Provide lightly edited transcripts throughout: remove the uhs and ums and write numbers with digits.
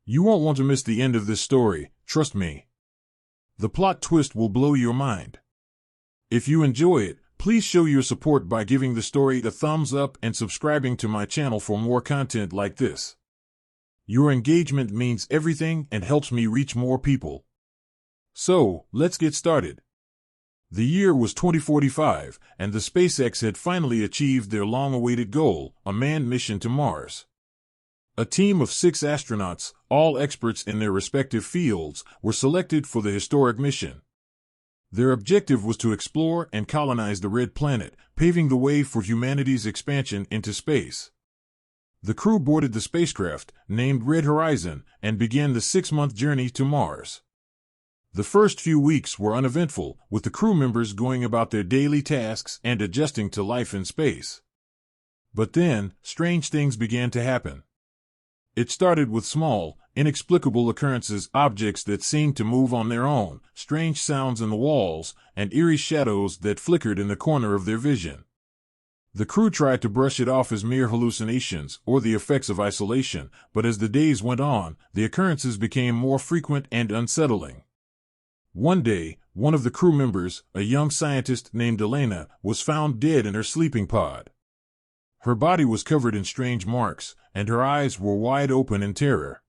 You won't want to miss the end of this story, trust me. The plot twist will blow your mind. If you enjoy it, please show your support by giving the story a thumbs up and subscribing to my channel for more content like this. Your engagement means everything and helps me reach more people. So, let's get started. The year was 2045, and the SpaceX had finally achieved their long-awaited goal, a manned mission to Mars. A team of 6 astronauts, all experts in their respective fields, were selected for the historic mission. Their objective was to explore and colonize the Red Planet, paving the way for humanity's expansion into space. The crew boarded the spacecraft, named Red Horizon, and began the 6-month journey to Mars. The first few weeks were uneventful, with the crew members going about their daily tasks and adjusting to life in space. But then, strange things began to happen. It started with small, inexplicable occurrences, objects that seemed to move on their own, strange sounds in the walls, and eerie shadows that flickered in the corner of their vision. The crew tried to brush it off as mere hallucinations or the effects of isolation, but as the days went on, the occurrences became more frequent and unsettling. One day, one of the crew members, a young scientist named Elena, was found dead in her sleeping pod. Her body was covered in strange marks, and her eyes were wide open in terror.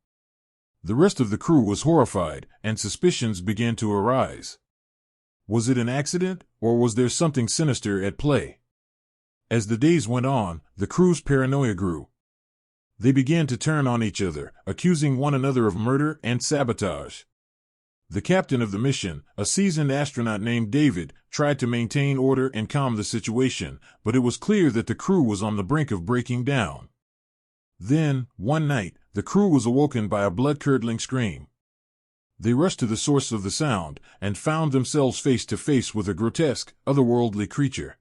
The rest of the crew was horrified, and suspicions began to arise. Was it an accident, or was there something sinister at play? As the days went on, the crew's paranoia grew. They began to turn on each other, accusing one another of murder and sabotage. The captain of the mission, a seasoned astronaut named David, tried to maintain order and calm the situation, but it was clear that the crew was on the brink of breaking down. Then, one night, the crew was awoken by a blood-curdling scream. They rushed to the source of the sound, and found themselves face to face with a grotesque, otherworldly creature.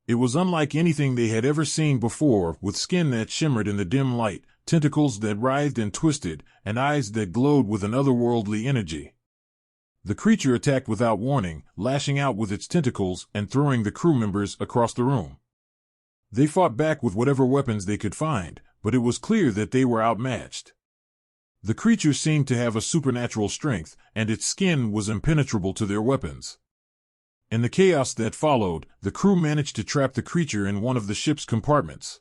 It was unlike anything they had ever seen before, with skin that shimmered in the dim light, tentacles that writhed and twisted, and eyes that glowed with an otherworldly energy. The creature attacked without warning, lashing out with its tentacles and throwing the crew members across the room. They fought back with whatever weapons they could find, but it was clear that they were outmatched. The creature seemed to have a supernatural strength, and its skin was impenetrable to their weapons. In the chaos that followed, the crew managed to trap the creature in one of the ship's compartments.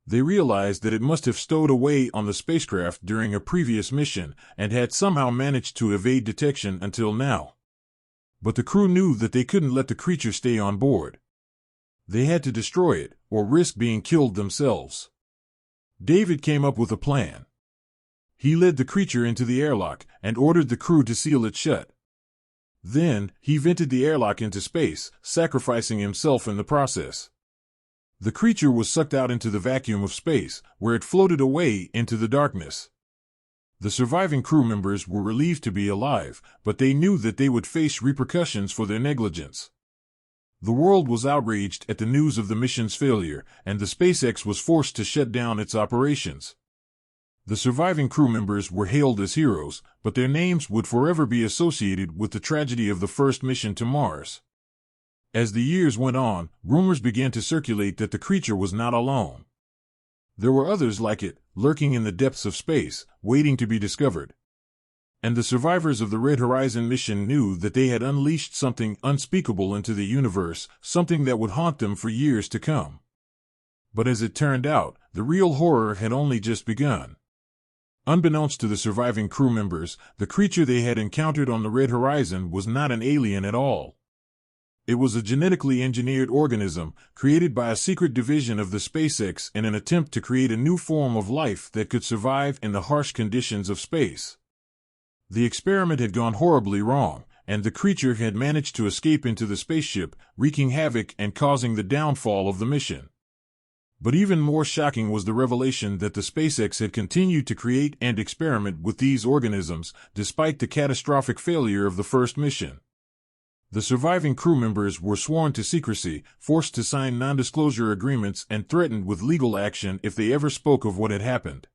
They realized that it must have stowed away on the spacecraft during a previous mission and had somehow managed to evade detection until now. But the crew knew that they couldn't let the creature stay on board. They had to destroy it, or risk being killed themselves. David came up with a plan. He led the creature into the airlock and ordered the crew to seal it shut. Then, he vented the airlock into space, sacrificing himself in the process. The creature was sucked out into the vacuum of space, where it floated away into the darkness. The surviving crew members were relieved to be alive, but they knew that they would face repercussions for their negligence. The world was outraged at the news of the mission's failure, and the SpaceX was forced to shut down its operations. The surviving crew members were hailed as heroes, but their names would forever be associated with the tragedy of the first mission to Mars. As the years went on, rumors began to circulate that the creature was not alone. There were others like it, lurking in the depths of space, waiting to be discovered. And the survivors of the Red Horizon mission knew that they had unleashed something unspeakable into the universe, something that would haunt them for years to come. But as it turned out, the real horror had only just begun. Unbeknownst to the surviving crew members, the creature they had encountered on the Red Horizon was not an alien at all. It was a genetically engineered organism, created by a secret division of the SpaceX in an attempt to create a new form of life that could survive in the harsh conditions of space. The experiment had gone horribly wrong, and the creature had managed to escape into the spaceship, wreaking havoc and causing the downfall of the mission. But even more shocking was the revelation that the SpaceX had continued to create and experiment with these organisms, despite the catastrophic failure of the first mission. The surviving crew members were sworn to secrecy, forced to sign non-disclosure agreements, and threatened with legal action if they ever spoke of what had happened.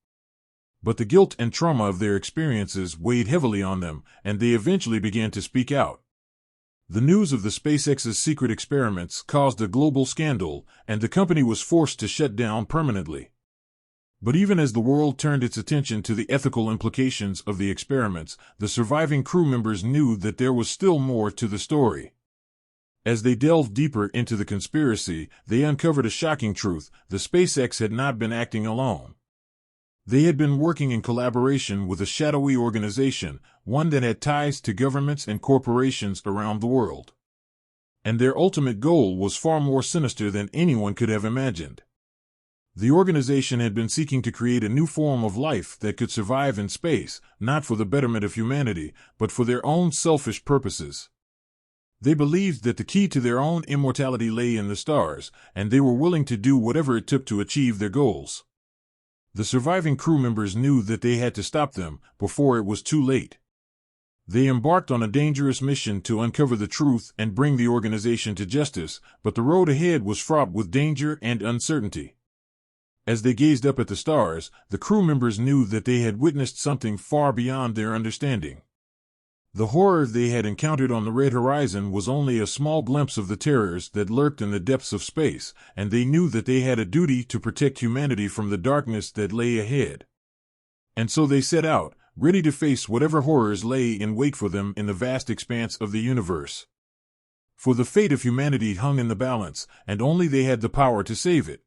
But the guilt and trauma of their experiences weighed heavily on them, and they eventually began to speak out. The news of the SpaceX's secret experiments caused a global scandal, and the company was forced to shut down permanently. But even as the world turned its attention to the ethical implications of the experiments, the surviving crew members knew that there was still more to the story. As they delved deeper into the conspiracy, they uncovered a shocking truth: the SpaceX had not been acting alone. They had been working in collaboration with a shadowy organization, one that had ties to governments and corporations around the world. And their ultimate goal was far more sinister than anyone could have imagined. The organization had been seeking to create a new form of life that could survive in space, not for the betterment of humanity, but for their own selfish purposes. They believed that the key to their own immortality lay in the stars, and they were willing to do whatever it took to achieve their goals. The surviving crew members knew that they had to stop them before it was too late. They embarked on a dangerous mission to uncover the truth and bring the organization to justice, but the road ahead was fraught with danger and uncertainty. As they gazed up at the stars, the crew members knew that they had witnessed something far beyond their understanding. The horror they had encountered on the red horizon was only a small glimpse of the terrors that lurked in the depths of space, and they knew that they had a duty to protect humanity from the darkness that lay ahead. And so they set out, ready to face whatever horrors lay in wait for them in the vast expanse of the universe. For the fate of humanity hung in the balance, and only they had the power to save it.